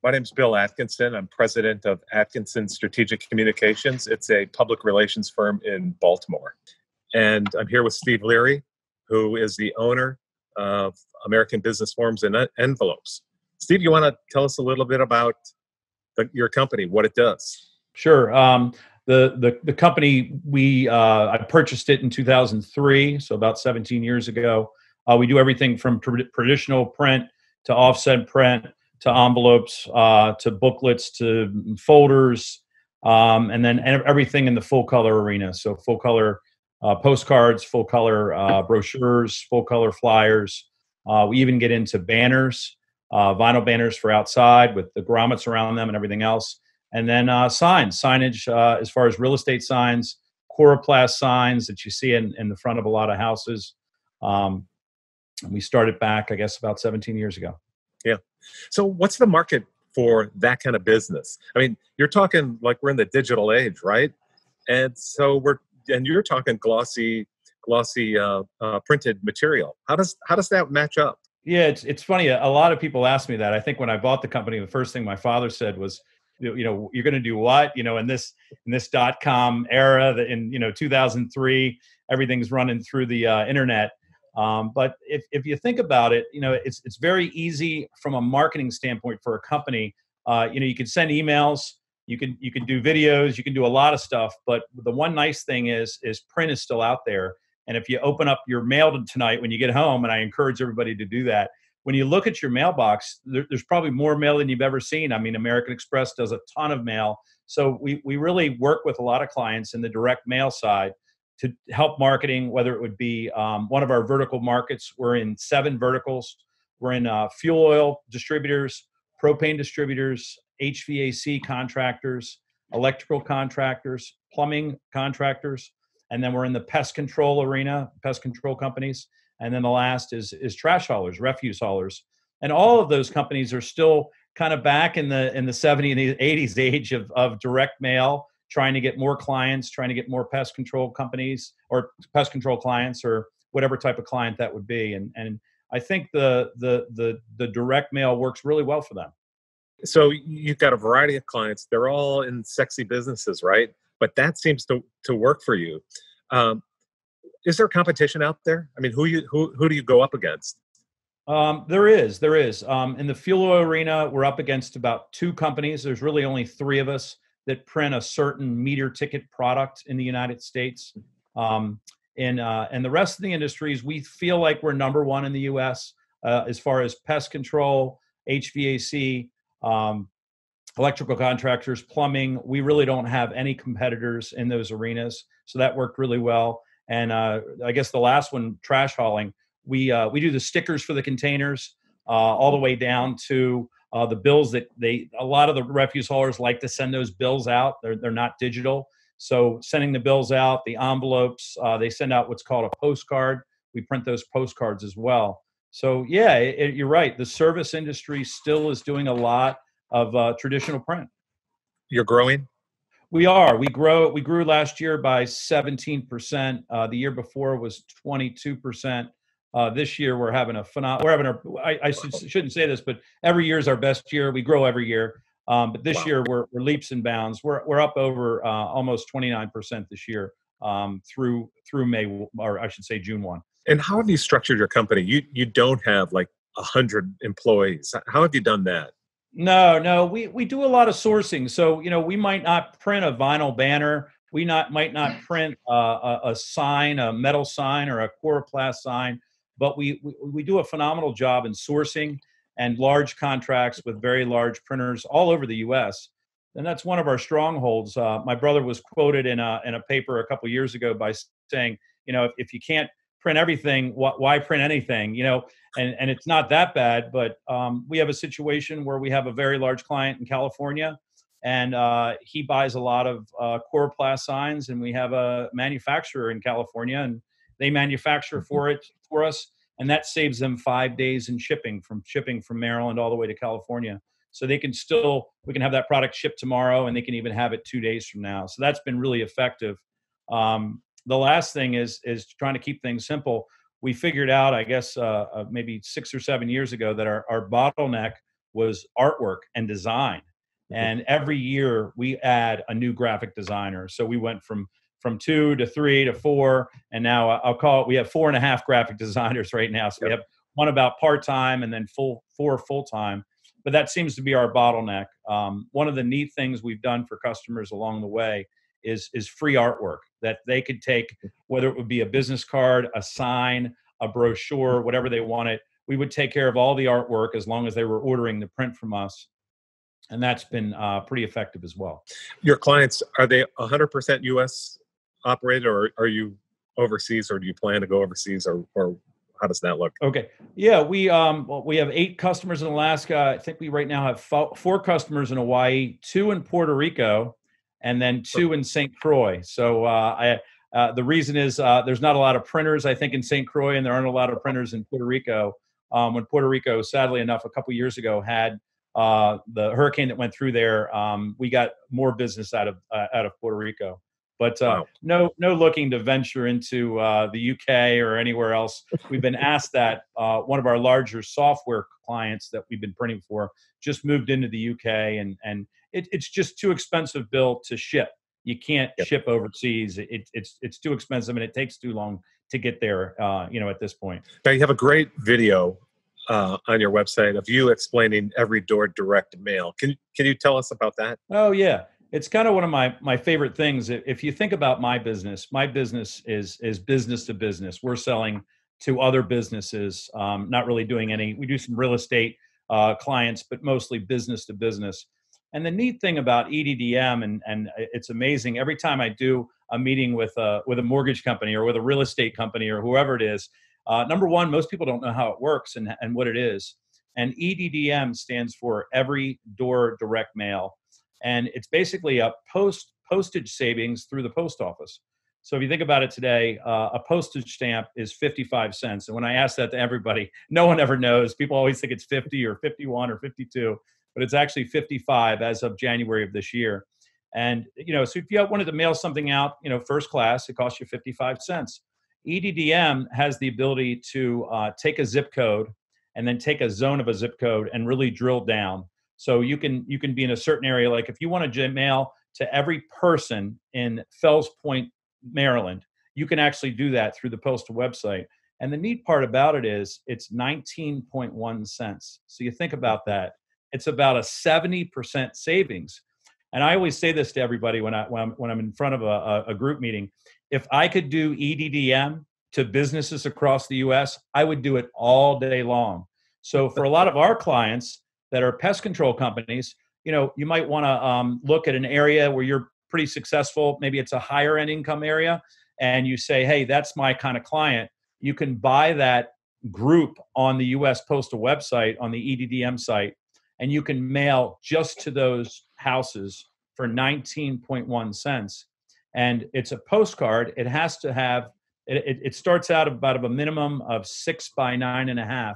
My name's Bill Atkinson. I'm president of Atkinson Strategic Communications. It's a public relations firm in Baltimore. And I'm here with Steve Leary, who is the owner of American Business Forms and Envelopes. Steve, you want to tell us a little bit about your company, what it does? Sure. The company, I purchased it in 2003, so about 17 years ago. We do everything from traditional print to offset print to envelopes to booklets to folders, and then everything in the full color arena. So full color postcards, full color brochures, full color flyers. We even get into banners, vinyl banners for outside with the grommets around them and everything else. And then signage as far as real estate signs, coroplast signs that you see in the front of a lot of houses. We started back, I guess, about 17 years ago. Yeah. So what's the market for that kind of business? I mean, you're talking like we're in the digital age, right? And so you're talking glossy printed material. How does that match up? Yeah, it's funny. A lot of people ask me that. I think when I bought the company, the first thing my father said was, you're going to do what? In this .com era, in 2003, everything's running through the internet. But if you think about it, it's very easy from a marketing standpoint for a company. You can send emails, you can do videos, you can do a lot of stuff. But the one nice thing is print is still out there. And if you open up your mail tonight when you get home, and I encourage everybody to do that, when you look at your mailbox, there's probably more mail than you've ever seen. I mean, American Express does a ton of mail. So we really work with a lot of clients in the direct mail side to help marketing, whether it would be one of our vertical markets. We're in 7 verticals. We're in fuel oil distributors, propane distributors, HVAC contractors, electrical contractors, plumbing contractors, and then we're in the pest control arena, pest control companies. And then the last is trash haulers, refuse haulers. And all of those companies are still kind of back in the 70s and 80s age of direct mail, trying to get more clients, trying to get more pest control companies or pest control clients or whatever type of client that would be. And I think the direct mail works really well for them. So you've got a variety of clients. They're all in sexy businesses, right? But that seems to work for you. Is there competition out there? I mean, who do you go up against? There is. In the fuel oil arena, we're up against about 2 companies. There's really only 3 of us that print a certain meter ticket product in the United States. And the rest of the industries, we feel like we're number 1 in the U.S. As far as pest control, HVAC, electrical contractors, plumbing. We really don't have any competitors in those arenas. So that worked really well. And I guess the last one, trash hauling, we do the stickers for the containers all the way down to the bills that a lot of the refuse haulers like to send those bills out. They're not digital. So sending the bills out, the envelopes, they send out what's called a postcard. We print those postcards as well. So yeah, you're right. The service industry still is doing a lot of traditional print. You're growing? We are. We grew last year by 17%. The year before was 22%. This year we're having a phenomenal. I shouldn't say this, but every year is our best year. We grow every year, but this year we're leaps and bounds. We're up over almost 29% this year through May, or I should say June 1. And how have you structured your company? You don't have like 100 employees. How have you done that? No, we do a lot of sourcing. So, we might not print a vinyl banner. We might not print a sign, a metal sign or a coroplast sign, but we do a phenomenal job in sourcing and large contracts with very large printers all over the U.S. And that's one of our strongholds. My brother was quoted in a paper a couple of years ago by saying, if you can't print everything, why print anything? And it's not that bad, but we have a situation where we have a very large client in California, and he buys a lot of coroplast signs, and we have a manufacturer in California, and they manufacture for us, and that saves them 5 days in shipping from Maryland all the way to California. So we can have that product shipped tomorrow, and they can even have it 2 days from now. So that's been really effective. The last thing is trying to keep things simple. We figured out, I guess, maybe 6 or 7 years ago that our bottleneck was artwork and design. And every year we add a new graphic designer. So we went from 2 to 3 to 4, and now I'll call it, we have 4.5 graphic designers right now. So we have one about part-time and then 4 full-time. But that seems to be our bottleneck. One of the neat things we've done for customers along the way is free artwork that they could take, whether it would be a business card, a sign, a brochure, whatever they wanted. We would take care of all the artwork as long as they were ordering the print from us. And that's been pretty effective as well. Your clients, are they 100% U.S. operated, or are you overseas, or do you plan to go overseas, or how does that look? Okay. Yeah, we have 8 customers in Alaska. I think we right now have 4 customers in Hawaii, 2 in Puerto Rico, and then 2 in St. Croix. So the reason is there's not a lot of printers, I think, in St. Croix, and there aren't a lot of printers in Puerto Rico. When Puerto Rico, sadly enough, a couple years ago had the hurricane that went through there, we got more business out of Puerto Rico. But Wow. no looking to venture into the UK or anywhere else. We've been asked that. One of our larger software clients that we've been printing for just moved into the UK, and it's just too expensive, Bill, to ship. You can't ship overseas. It's too expensive, and it takes too long to get there. At this point. Now, you have a great video on your website of you explaining every door direct mail. Can you tell us about that? Oh yeah. It's kind of one of my favorite things. If you think about my business is business to business. We're selling to other businesses, not really doing any. We do some real estate clients, but mostly business to business. And the neat thing about EDDM, and it's amazing, every time I do a meeting with a mortgage company or with a real estate company or whoever it is, number one, most people don't know how it works and what it is. And EDDM stands for Every Door Direct Mail. And it's basically a postage savings through the post office. So if you think about it today, a postage stamp is 55 cents. And when I ask that to everybody, no one ever knows. People always think it's 50 or 51 or 52, but it's actually 55 as of January of this year. And, so if you wanted to mail something out, first class, it costs you 55 cents. EDDM has the ability to take a zip code and then take a zone of a zip code and really drill down. So you can be in a certain area. Like if you want to mail to every person in Fells Point, Maryland, you can actually do that through the postal website. And the neat part about it is it's 19.1 cents. So you think about that. It's about a 70% savings. And I always say this to everybody when I'm in front of a group meeting. If I could do EDDM to businesses across the U.S., I would do it all day long. So for a lot of our clients that are pest control companies, you might want to look at an area where you're pretty successful. Maybe it's a higher end income area, and you say, hey, that's my kind of client. You can buy that group on the U.S. Postal website, on the EDDM site, and you can mail just to those houses for 19.1 cents. And it's a postcard. It has to have, it starts out about a minimum of 6 by 9.5,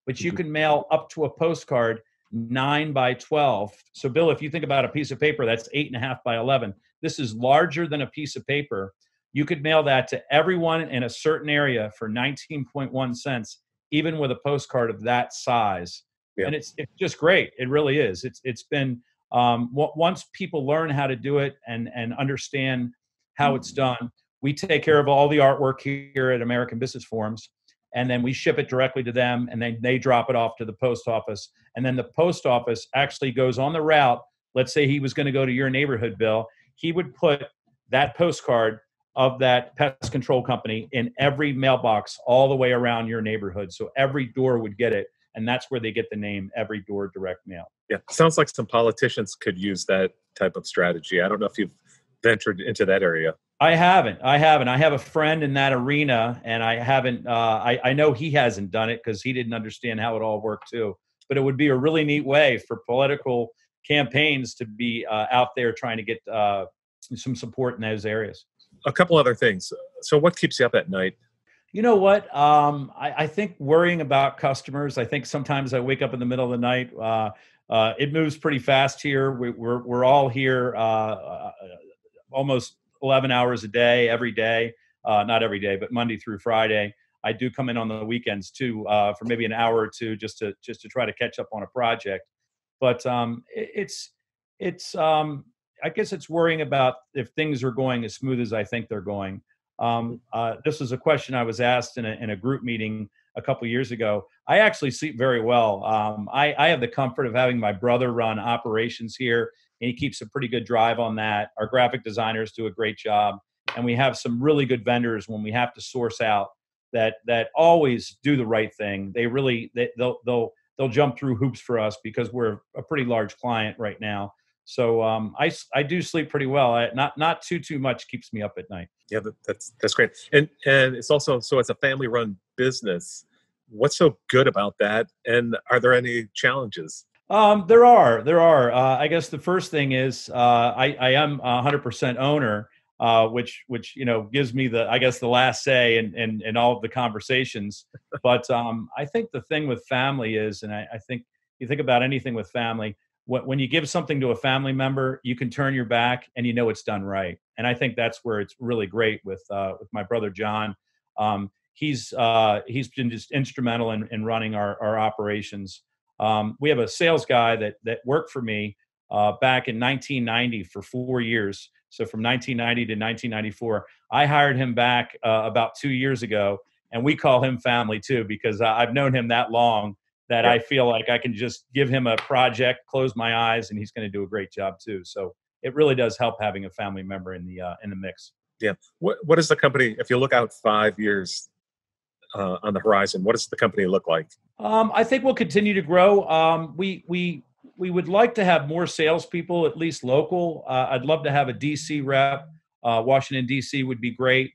but you can mail up to a postcard 9 by 12. So Bill, if you think about a piece of paper, that's 8.5 by 11. This is larger than a piece of paper. You could mail that to everyone in a certain area for 19.1 cents, even with a postcard of that size. Yeah. And it's just great. It really is. It's been, once people learn how to do it and understand how it's done, we take care of all the artwork here at American Business Forums. And then we ship it directly to them, and then they drop it off to the post office. And then the post office actually goes on the route. Let's say he was going to go to your neighborhood, Bill. He would put that postcard of that pest control company in every mailbox all the way around your neighborhood. So every door would get it. And that's where they get the name Every Door Direct Mail. Yeah. Sounds like some politicians could use that type of strategy. I don't know if you've ventured into that area. I haven't. I have a friend in that arena, and I haven't. I know he hasn't done it because he didn't understand how it all worked too. But it would be a really neat way for political campaigns to be out there trying to get some support in those areas. A couple other things. So, what keeps you up at night? You know what? I think worrying about customers. I think sometimes I wake up in the middle of the night. It moves pretty fast here. We're all here almost 11 hours a day, every day. Not every day, but Monday through Friday. I do come in on the weekends too for maybe an hour or two just to try to catch up on a project. But I guess it's worrying about if things are going as smooth as I think they're going. This was a question I was asked in a group meeting a couple of years ago. I actually sleep very well. I have the comfort of having my brother run operations here, and he keeps a pretty good drive on that. Our graphic designers do a great job, and we have some really good vendors when we have to source out that always do the right thing. They'll jump through hoops for us because we're a pretty large client right now. So I do sleep pretty well. Not too much keeps me up at night. Yeah, that's great. And it's also, so it's a family run business. What's so good about that? And are there any challenges? There are. I guess the first thing is I am 100% owner, which gives me the last say in all of the conversations. But I think the thing with family is, and I think you think about anything with family, when you give something to a family member, you can turn your back and it's done right. And I think that's where it's really great with my brother John. He's been just instrumental in running our operations. We have a sales guy that worked for me back in 1990 for 4 years. So from 1990 to 1994, I hired him back about 2 years ago, and we call him family too, because I've known him that long that I feel like I can just give him a project, close my eyes, and he's going to do a great job too. So it really does help having a family member in the mix. Yeah. What is the company, if you look out 5 years on the horizon, what does the company look like? I think we'll continue to grow. We would like to have more salespeople, at least local. I'd love to have a DC rep. Washington, D.C. would be great.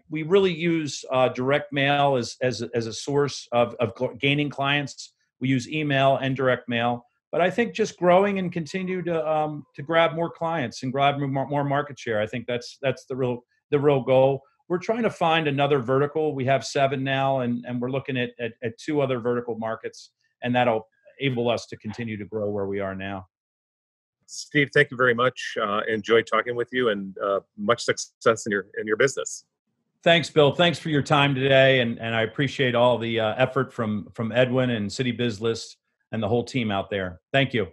We really use direct mail as a source of gaining clients. We use email and direct mail, but I think just growing and continue to grab more clients and grab more market share. I think that's the real goal. We're trying to find another vertical. We have 7 now, and we're looking at 2 other vertical markets, and that'll enable us to continue to grow where we are now. Steve, thank you very much. Enjoyed talking with you, and much success in your business. Thanks, Bill. Thanks for your time today, and I appreciate all the effort from Edwin and Citybiz List and the whole team out there. Thank you.